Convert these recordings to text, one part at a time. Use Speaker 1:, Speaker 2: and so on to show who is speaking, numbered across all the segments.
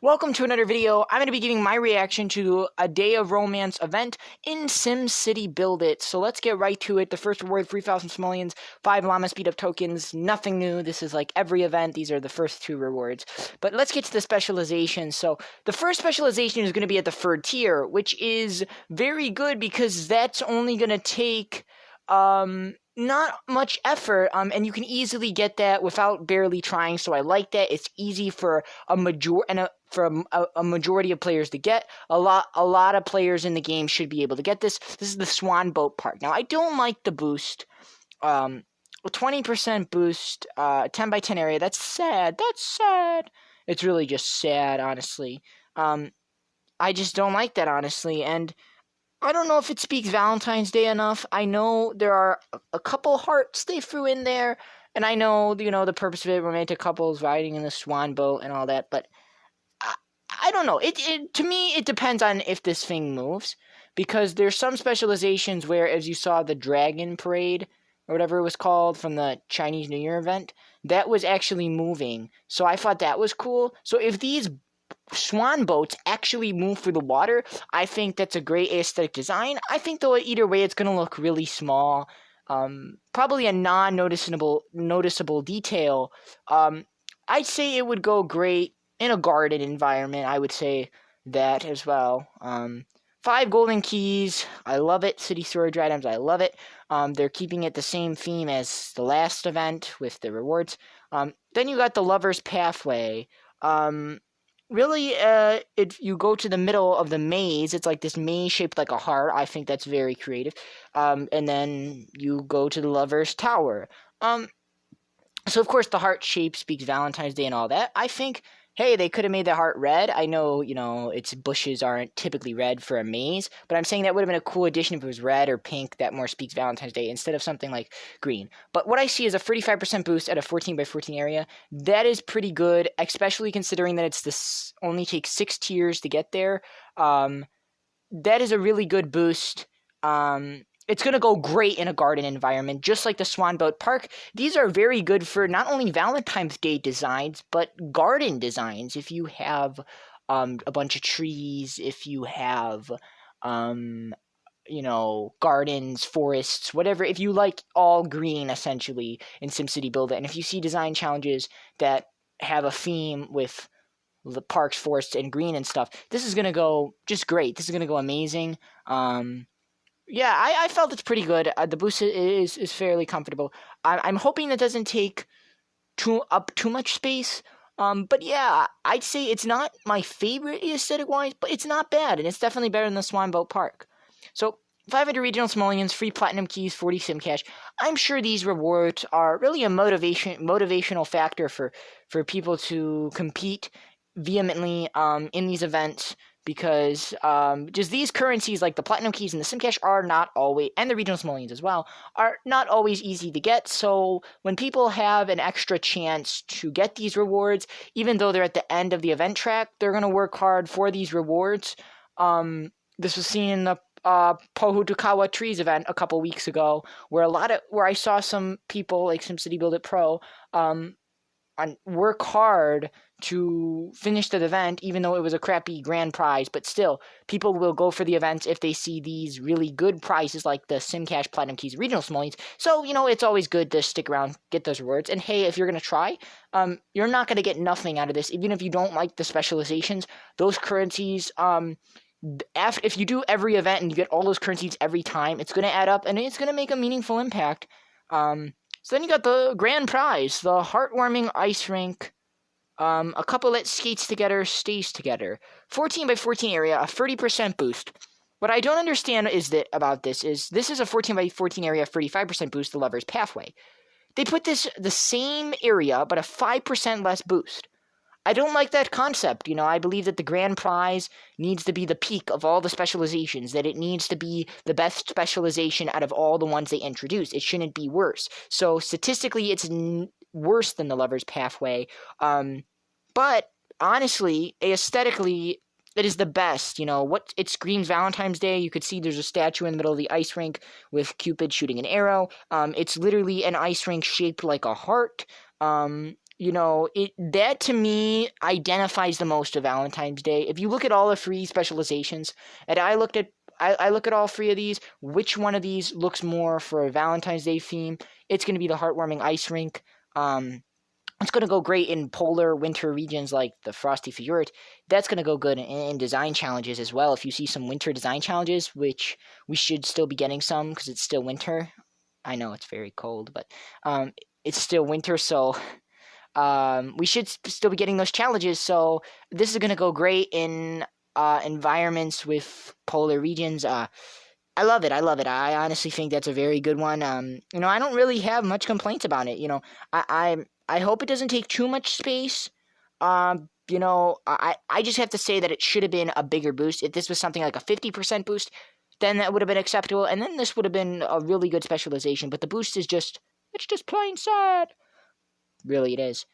Speaker 1: Welcome to another video. I'm going to be giving my reaction to a Day of Romance event in SimCity Build It. So let's get right to it. The first reward, 3,000 simoleons, 5 llama speed up tokens. Nothing new. This is like every event. These are the first 2 rewards. But let's get to the specializations. So the first specialization is going to be at the third tier, which is very good because that's only going to take not much effort, and you can easily get that without barely trying. So I like that. It's easy for a majority of players to get. A lot of players in the game should be able to get this. This is the Swan Boat part. Now I don't like the boost. 20% boost, 10 by 10 area. That's sad. That's sad. It's really just sad, honestly. I just don't like that, honestly, and I don't know if it speaks Valentine's Day enough. I know there are a couple hearts they threw in there, and I know, the purpose of it, romantic couples riding in the Swan Boat and all that, but I don't know. To me, it depends on if this thing moves, because there's some specializations where, as you saw, the Dragon Parade, or whatever it was called, from the Chinese New Year event, that was actually moving, so I thought that was cool. So if these Swan boats actually move through the water, I think that's a great aesthetic design. I think, though, either way, it's going to look really small. Probably a noticeable detail. I'd say it would go great in a garden environment. I would say that as well. 5 golden keys. I love it. City storage items. I love it. They're keeping it the same theme as the last event with the rewards. Then you got the Lover's Pathway. Really, if you go to the middle of the maze, it's like this maze shaped like a heart. I think that's very creative. And then you go to the Lover's Tower. So, of course, the heart shape speaks Valentine's Day and all that. I think, hey, they could have made the heart red. I know, its bushes aren't typically red for a maze, but I'm saying that would have been a cool addition if it was red or pink. That more speaks Valentine's Day instead of something like green. But what I see is a 35% boost at a 14 by 14 area. That is pretty good, especially considering that it's only takes 6 tiers to get there. That is a really good boost. It's going to go great in a garden environment, just like the Swan Boat Park. These are very good for not only Valentine's Day designs, but garden designs. If you have a bunch of trees, if you have, gardens, forests, whatever. If you like all green, essentially, in SimCity Buildit, and if you see design challenges that have a theme with the parks, forests, and green and stuff, this is going to go just great. This is going to go amazing. Yeah, I felt it's pretty good. The boost is fairly comfortable. I'm hoping that doesn't take too much space. But yeah, I'd say it's not my favorite aesthetic-wise, but it's not bad, and it's definitely better than the Swan Boat Park. So, 500 regional simoleons, free platinum keys, 40 simcash. I'm sure these rewards are really a motivational factor for people to compete vehemently in these events. Because just these currencies, like the platinum keys and the simcash, are not always, and the regional simoleons as well, are not always easy to get. So when people have an extra chance to get these rewards, even though they're at the end of the event track, they're going to work hard for these rewards. This was seen in the Pohutukawa Trees event a couple weeks ago, where I saw some people like SimCity Buildit Pro work hard to finish the event, even though it was a crappy grand prize. But still, people will go for the events if they see these really good prizes like the simcash, platinum keys, regional simoleons. So, it's always good to stick around, get those rewards. And hey, if you're going to try, you're not going to get nothing out of this. Even if you don't like the specializations, those currencies, if you do every event and you get all those currencies every time, it's going to add up and it's going to make a meaningful impact. So then you got the grand prize, the heartwarming ice rink. A couple that skates together, stays together. 14 by 14 area, a 30% boost. What I don't understand about this is a 14 by 14 area, 35% boost, the Lover's Pathway. They put this the same area, but a 5% less boost. I don't like that concept. I believe that the grand prize needs to be the peak of all the specializations, that it needs to be the best specialization out of all the ones they introduce. It shouldn't be worse. So statistically, it's worse than the Lover's Pathway. But honestly, aesthetically, it is the best. It screams Valentine's Day. You could see there's a statue in the middle of the ice rink with Cupid shooting an arrow. It's literally an ice rink shaped like a heart. that to me identifies the most of Valentine's Day. If you look at all the free specializations, and I look at all three of these, which one of these looks more for a Valentine's Day theme? It's going to be the heartwarming ice rink. It's going to go great in polar winter regions like the Frosty Fjord. That's going to go good in design challenges as well. If you see some winter design challenges, which we should still be getting some because it's still winter. I know it's very cold, but it's still winter, so we should still be getting those challenges. So this is going to go great in environments with polar regions. I love it. I honestly think that's a very good one. I don't really have much complaints about it. I hope it doesn't take too much space. I just have to say that it should have been a bigger boost. If this was something like a 50% boost, then that would have been acceptable, and then this would have been a really good specialization. But the boost is it's just plain sad. Really, it is.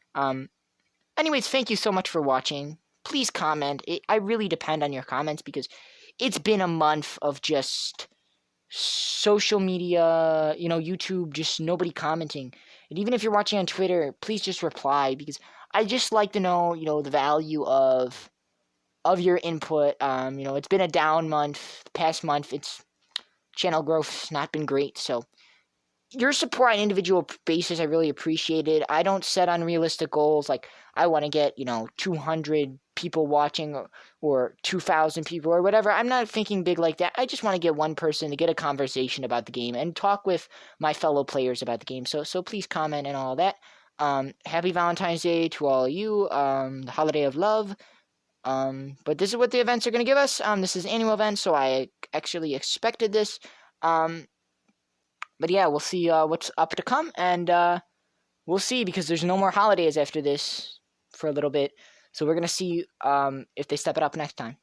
Speaker 1: Anyways, thank you so much for watching. Please comment. I really depend on your comments because it's been a month of just social media, YouTube, just nobody commenting. And even if you're watching on Twitter, please just reply because I just like to know, the value of your input. It's been a down month. The past month, it's channel growth's not been great. So your support on individual basis, I really appreciate it. I don't set unrealistic goals like I want to get 200 people watching or 2,000 people or whatever. I'm not thinking big like that. I just want to get one person to get a conversation about the game and talk with my fellow players about the game. So please comment and all that. Happy Valentine's Day to all of you. The holiday of love. But this is what the events are going to give us. This is annual event, so I actually expected this. But yeah, we'll see what's up to come, and we'll see because there's no more holidays after this for a little bit. So we're going to see if they step it up next time.